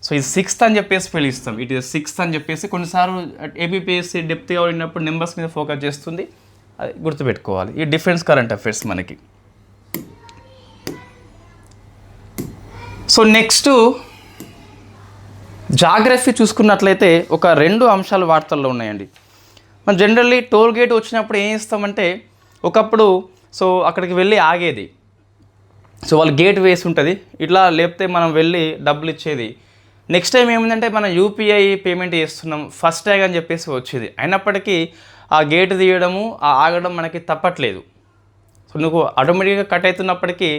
సో ఇది 6th అని చెప్పేసి పిలుస్తాం, ఇట్ ఈస్ 6th అని చెప్పేసి. కొన్నిసార్లు ఏబిపిఎస్సి డెప్త్గా ఉన్నప్పుడు నెంబర్స్ మీద ఫోకస్ చేస్తుంది, అది గుర్తుపెట్టుకోవాలి. ఈ డిఫెన్స్ కరెంట్ అఫైర్స్ మనకి. సో నెక్స్ట్ జాగ్రఫీ చూసుకున్నట్లయితే ఒక 2 అంశాలు వార్తల్లో ఉన్నాయండి. మనం జనరల్లీ టోల్ గేట్ వచ్చినప్పుడు ఏం చేస్తామంటే ఒకప్పుడు సో అక్కడికి వెళ్ళి ఆగేది. సో వాళ్ళు గేట్ వేసి ఉంటుంది, ఇట్లా లేకపోతే మనం వెళ్ళి డబ్బులు ఇచ్చేది. నెక్స్ట్ టైం ఏమిందంటే మనం యూపీఐ పేమెంట్ చేస్తున్నాం, ఫస్ట్ ట్యాగ్ అని చెప్పేసి వచ్చేది. అయినప్పటికీ ఆ గేట్ తీయడము ఆగడం మనకి తప్పట్లేదు. సో నువ్వు ఆటోమేటిక్గా కట్ అవుతున్నప్పటికీ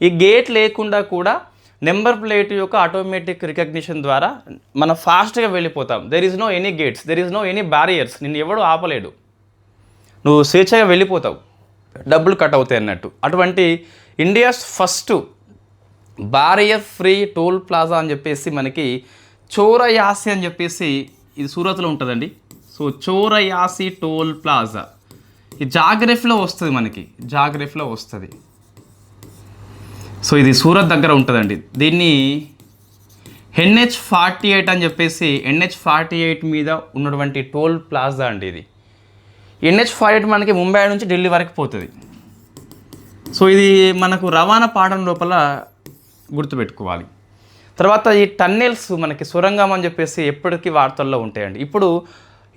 ఈ గేట్ లేకుండా కూడా నెంబర్ ప్లేట్ యొక్క ఆటోమేటిక్ రికగ్నిషన్ ద్వారా మనం ఫాస్ట్గా వెళ్ళిపోతాం. There is no any gates, there is no any barriers, నిన్ను ఎవడు ఆపలేడు, నువ్వు స్వేచ్ఛగా వెళ్ళిపోతావు, డబ్బులు కట్ అవుతాయి అన్నట్టు. అటువంటి India's first barrier free toll plaza అని చెప్పేసి మనకి చోరయాసి అని చెప్పేసి ఇది సూరత్లో ఉంటుందండి. సో చోరయాసి టోల్ ప్లాజా ఈ జాగ్రఫీలో వస్తుంది, మనకి జాగ్రఫీలో వస్తుంది. సో ఇది సూరత్ దగ్గర ఉంటుందండి. దీన్ని NH48 అని చెప్పేసి NH48 మీద ఉన్నటువంటి టోల్ ప్లాజా అండి ఇది. NH48 మనకి ముంబై నుంచి ఢిల్లీ వరకు పోతుంది. సో ఇది మనకు రవాణా పాఠం లోపల గుర్తుపెట్టుకోవాలి. తర్వాత ఈ టన్నెల్స్ మనకి సొరంగం అని చెప్పేసి ఎప్పటికీ వార్తల్లో ఉంటాయండి. ఇప్పుడు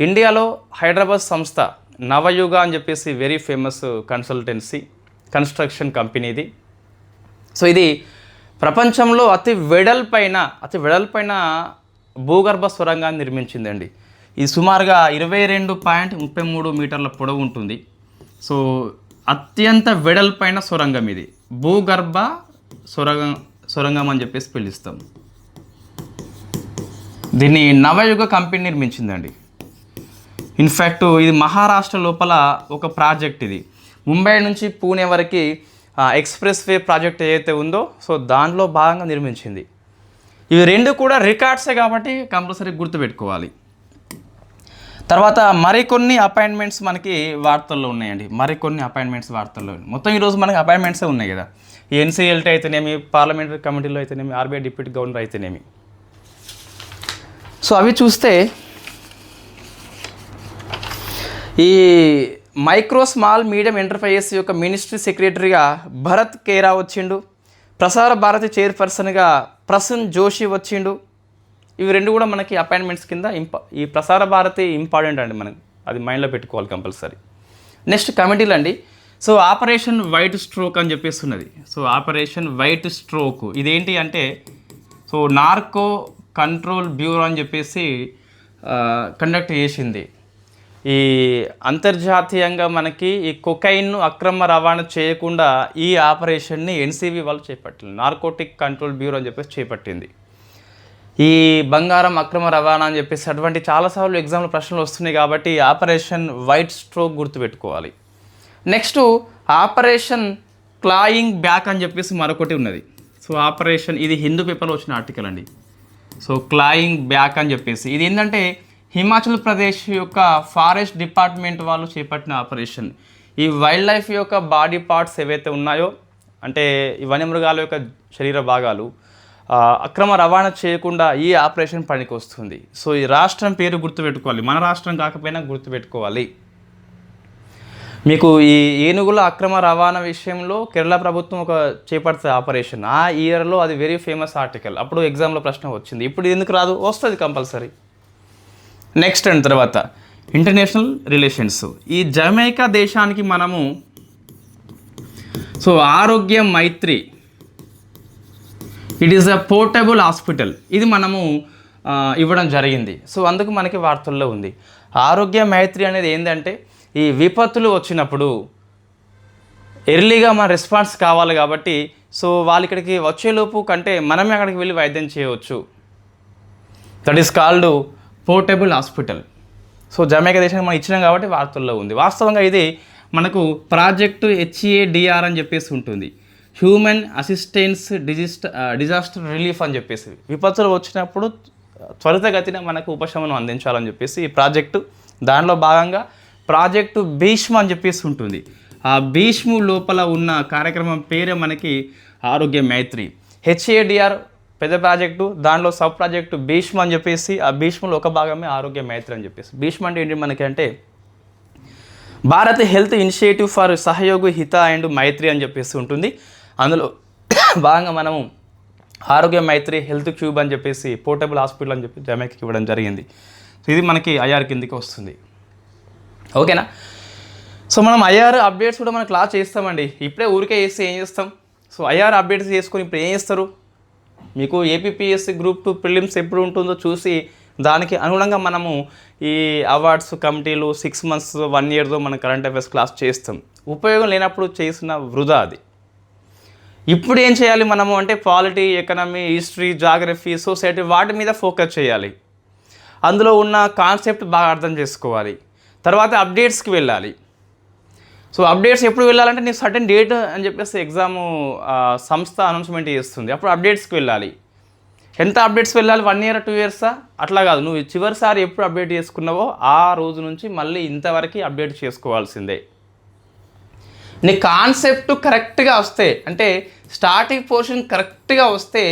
ఇండియాలో హైదరాబాద్ సంస్థ నవయుగ అని చెప్పేసి very famous consultancy construction company ఇది. సో ఇది ప్రపంచంలో అతి వెడల్పైన భూగర్భ సొరంగాన్ని నిర్మించిందండి. ఇది సుమారుగా 22.33 మీటర్ల పొడవు ఉంటుంది. సో అత్యంత వెడల్పైన సొరంగం ఇది, భూగర్భ సొరంగం అని చెప్పేసి పిలుస్తాం. దీన్ని నవయుగ కంపెనీ నిర్మించిందండి. ఇన్ఫ్యాక్ట్ ఇది మహారాష్ట్ర లోపల ఒక ప్రాజెక్ట్ ఇది. ముంబై నుంచి పూణే వరకు ఎక్స్ప్రెస్ వే ప్రాజెక్ట్ ఏదైతే ఉందో సో దాంట్లో భాగంగా నిర్మించింది. ఇవి 2 కూడా రికార్డ్సే కాబట్టి కంపల్సరీ గుర్తుపెట్టుకోవాలి. తర్వాత మరికొన్ని అపాయింట్మెంట్స్ మనకి వార్తల్లో ఉన్నాయండి, మరికొన్ని అపాయింట్మెంట్స్ వార్తల్లో. మొత్తం ఈరోజు మనకి అపాయింట్మెంట్సే ఉన్నాయి కదా. ఈ NCLT అయితేనేమి, పార్లమెంటరీ కమిటీలో అయితేనేమి, RBI డిప్యూటీ గవర్నర్ అయితేనేమి. సో అవి చూస్తే ఈ మైక్రో స్మాల్ మీడియం ఎంటర్ప్రైజెస్ యొక్క మినిస్ట్రీ సెక్రటరీగా భరత్ కేరా వచ్చిండు. ప్రసార భారతి చైర్పర్సన్గా ప్రసూన్ జోషి వచ్చిండు. ఇవి 2 కూడా మనకి అపాయింట్మెంట్స్ కింద ఈ ప్రసార భారతి ఇంపార్టెంట్ అండి, మనం అది మైండ్లో పెట్టుకోవాలి కంపల్సరీ. నెక్స్ట్ కమిటీలు అండి. సో ఆపరేషన్ వైట్ స్ట్రోక్ అని చెప్పేసి ఉన్నది. సో ఆపరేషన్ వైట్ స్ట్రోక్ ఇదేంటి అంటే సో నార్కో కంట్రోల్ బ్యూరో అని చెప్పేసి కండక్ట్ చేసింది. ఈ అంతర్జాతీయంగా మనకి ఈ కొకైన్ను అక్రమ రవాణా చేయకుండా ఈ ఆపరేషన్ని ఎన్సీబీ వాళ్ళు చేపట్టింది, నార్కోటిక్ కంట్రోల్ బ్యూరో అని చెప్పేసి చేపట్టింది. ఈ బంగారం అక్రమ రవాణా అని చెప్పేసి అటువంటి చాలాసార్లు ఎగ్జామ్లో ప్రశ్నలు వస్తున్నాయి కాబట్టి ఆపరేషన్ వైట్ స్ట్రోక్ గుర్తుపెట్టుకోవాలి. నెక్స్ట్ ఆపరేషన్ క్లాయింగ్ బ్యాక్ అని చెప్పేసి మరొకటి ఉన్నది. సో ఆపరేషన్, ఇది హిందూ పేపర్లో వచ్చిన ఆర్టికల్ అండి. సో క్లాయింగ్ బ్యాక్ అని చెప్పేసి ఇది ఏంటంటే హిమాచల్ ప్రదేశ్ యొక్క ఫారెస్ట్ డిపార్ట్మెంట్ వాళ్ళు చేపట్టిన ఆపరేషన్. ఈ వైల్డ్ లైఫ్ యొక్క బాడీ పార్ట్స్ ఏవైతే ఉన్నాయో, అంటే ఈ వన్యమృగాల యొక్క శరీర భాగాలు అక్రమ రవాణా చేయకుండా ఈ ఆపరేషన్ పనికి వస్తుంది. సో ఈ రాష్ట్రం పేరు గుర్తుపెట్టుకోవాలి, మన రాష్ట్రం కాకపోయినా గుర్తుపెట్టుకోవాలి. మీకు ఈ ఏనుగుల అక్రమ రవాణా విషయంలో కేరళ ప్రభుత్వం ఒక చేపడుతుంది ఆపరేషన్. ఆ ఇయర్లో అది వెరీ ఫేమస్ ఆర్టికల్, అప్పుడు ఎగ్జామ్లో ప్రశ్న వచ్చింది. ఇప్పుడు ఎందుకు రాదు, వస్తుంది కంపల్సరీ. నెక్స్ట్ అండ్ తర్వాత ఇంటర్నేషనల్ రిలేషన్స్. ఈ జమైకా దేశానికి మనము so Arogya Maitri, it is a portable hospital, ఇది మనము ఇవ్వడం జరిగింది. సో అందుకు మనకి వార్తల్లో ఉంది. ఆరోగ్య మైత్రి అనేది ఏంటంటే ఈ విపత్తులు వచ్చినప్పుడు ఎర్లీగా మన రెస్పాన్స్ కావాలి కాబట్టి సో వాళ్ళు ఇక్కడికి వచ్చేలోపు కంటే మనమే అక్కడికి వెళ్ళి వైద్యం చేయవచ్చు. That is called portable hospital. So Jamaica దేశానికి మనం ఇచ్చినాం కాబట్టి వార్తల్లో ఉంది. వాస్తవంగా ఇది మనకు ప్రాజెక్టు HADR అని చెప్పేసి ఉంటుంది, హ్యూమన్ అసిస్టెన్స్ డిజాస్టర్ రిలీఫ్ అని చెప్పేసి. విపత్తులు వచ్చినప్పుడు త్వరితగతిన మనకు ఉపశమనం అందించాలని చెప్పేసి ఈ ప్రాజెక్టు. దానిలో భాగంగా ప్రాజెక్టు భీష్మ అని చెప్పేసి ఉంటుంది. ఆ భీష్ము లోపల ఉన్న కార్యక్రమం పేరే మనకి ఆరోగ్య మైత్రి. HADR పెద్ద ప్రాజెక్టు, దానిలో సబ్ ప్రాజెక్టు భీష్మ అని చెప్పేసి, ఆ భీష్మలో ఒక భాగమే ఆరోగ్య మైత్రి అని చెప్పేసి. భీష్మ అంటే ఏంటి మనకి అంటే Bharat health initiative for Sahyog Hita and మైత్రి అని చెప్పేసి ఉంటుంది. అందులో భాగంగా మనము ఆరోగ్య మైత్రి హెల్త్ క్యూబ్ అని చెప్పేసి పోర్టబుల్ హాస్పిటల్ అని చెప్పి జమైకాకి ఇవ్వడం జరిగింది. సో ఇది మనకి IR కిందకి వస్తుంది. ఓకేనా. సో మనం IR అప్డేట్స్ కూడా మనం క్లాస్ చేస్తామండి. ఇప్పుడే ఊరికే చేస్తే ఏం చేస్తాం. సో IR అప్డేట్స్ చేసుకొని ఇప్పుడు ఏం చేస్తారు, మీకు APPSC Group 2 ప్రిలిమ్స్ ఎప్పుడు ఉంటుందో చూసి దానికి అనుగుణంగా మనము ఈ అవార్డ్స్ కమిటీలు 6 months 1 yearతో మనం కరెంట్ అఫైర్స్ క్లాస్ చేస్తాం. ఉపయోగం లేనప్పుడు చేసిన వృధా అది. ఇప్పుడు ఏం చేయాలి మనము అంటే polity, economy, history, geography, society వాటి మీద ఫోకస్ చేయాలి. అందులో ఉన్న కాన్సెప్ట్ బాగా అర్థం చేసుకోవాలి. తర్వాత అప్డేట్స్కి వెళ్ళాలి. సో అప్డేట్స్ ఎప్పుడు వెళ్ళాలంటే నీకు సర్టెన్ డేట్ అని చెప్పేసి ఎగ్జాము సంస్థ అనౌన్స్మెంట్ చేస్తుంది, అప్పుడు అప్డేట్స్కి వెళ్ళాలి. ఎంత అప్డేట్స్ వెళ్ళాలి, 1 year 2 years అట్లా కాదు. నువ్వు చివరిసారి ఎప్పుడు అప్డేట్ చేసుకున్నావో ఆ రోజు నుంచి మళ్ళీ ఇంతవరకు అప్డేట్ చేసుకోవాల్సిందే. నీ కాన్సెప్ట్ కరెక్ట్గా వస్తే, అంటే స్టార్టింగ్ పోర్షన్ కరెక్ట్గా వస్తే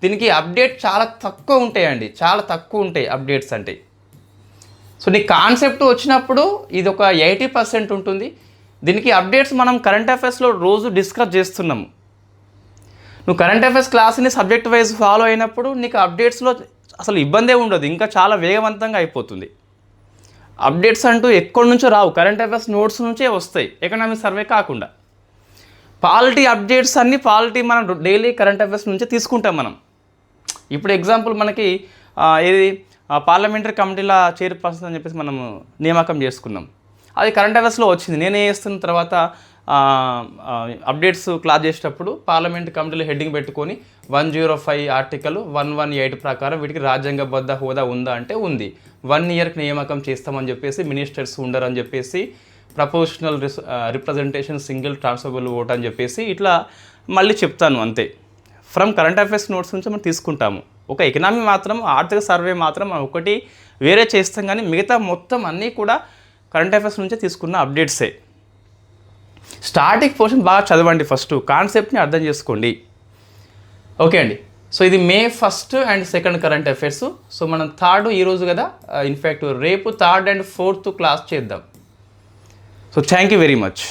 దీనికి అప్డేట్ చాలా తక్కువ ఉంటాయండి, చాలా తక్కువ ఉంటాయి అప్డేట్స్ అంటే. సో నీ కాన్సెప్ట్ వచ్చినప్పుడు ఇది ఒక 80% ఉంటుంది. దీనికి అప్డేట్స్ మనం కరెంట్ అఫైర్స్లో రోజు డిస్కస్ చేస్తున్నాము. నువ్వు కరెంట్ అఫైర్స్ క్లాస్ని సబ్జెక్ట్ వైజ్ ఫాలో అయినప్పుడు నీకు అప్డేట్స్లో అసలు ఇబ్బందే ఉండదు, ఇంకా చాలా వేగవంతంగా అయిపోతుంది. అప్డేట్స్ అంటూ ఎక్కడి నుంచో రావు, కరెంట్ అఫైర్స్ నోట్స్ నుంచే వస్తాయి, ఎకనామిక్ సర్వే కాకుండా. పాలిటీ అప్డేట్స్ అన్నీ పాలిటీ మనం డైలీ కరెంట్ అఫైర్స్ నుంచే తీసుకుంటాం మనం. ఇప్పుడు ఎగ్జాంపుల్ మనకి ఏది పార్లమెంటరీ కమిటీల చైర్పర్సన్ అని చెప్పేసి మనము నియామకం చేసుకున్నాం, అది కరెంట్ అఫైర్స్లో వచ్చింది. నేనే చేస్తున్న తర్వాత అప్డేట్స్ క్లాస్ చేసేటప్పుడు పార్లమెంట్ కమిటీలో హెడ్డింగ్ పెట్టుకొని 105 ఆర్టికల్ 118 ప్రకారం వీటికి రాజ్యాంగబద్ధ హోదా ఉందా అంటే ఉంది, 1 yearకి నియామకం చేస్తామని చెప్పేసి, మినిస్టర్స్ ఉండరని చెప్పేసి, proportional representation single transferable vote అని చెప్పేసి ఇట్లా మళ్ళీ చెప్తాను అంతే. ఫ్రమ్ కరెంట్ అఫైర్స్ నోట్స్ నుంచి మనం తీసుకుంటాము. ఒక ఎకనామీ మాత్రం, ఆర్థిక సర్వే మాత్రం ఒకటి వేరే చేస్తాం, కానీ మిగతా మొత్తం అన్నీ కూడా కరెంట్ అఫైర్స్ నుంచే తీసుకున్న అప్డేట్సే. స్టార్టింగ్ పోర్షన్ బాగా చదవండి, ఫస్ట్ కాన్సెప్ట్ని అర్థం చేసుకోండి. ఓకే అండి. సో ఇది May 1st and 2nd current affairs. So మనం 3rd ఈరోజు కదా, ఇన్ఫ్యాక్ట్ రేపు 3rd and 4th క్లాస్ చేద్దాం. So thank you very much.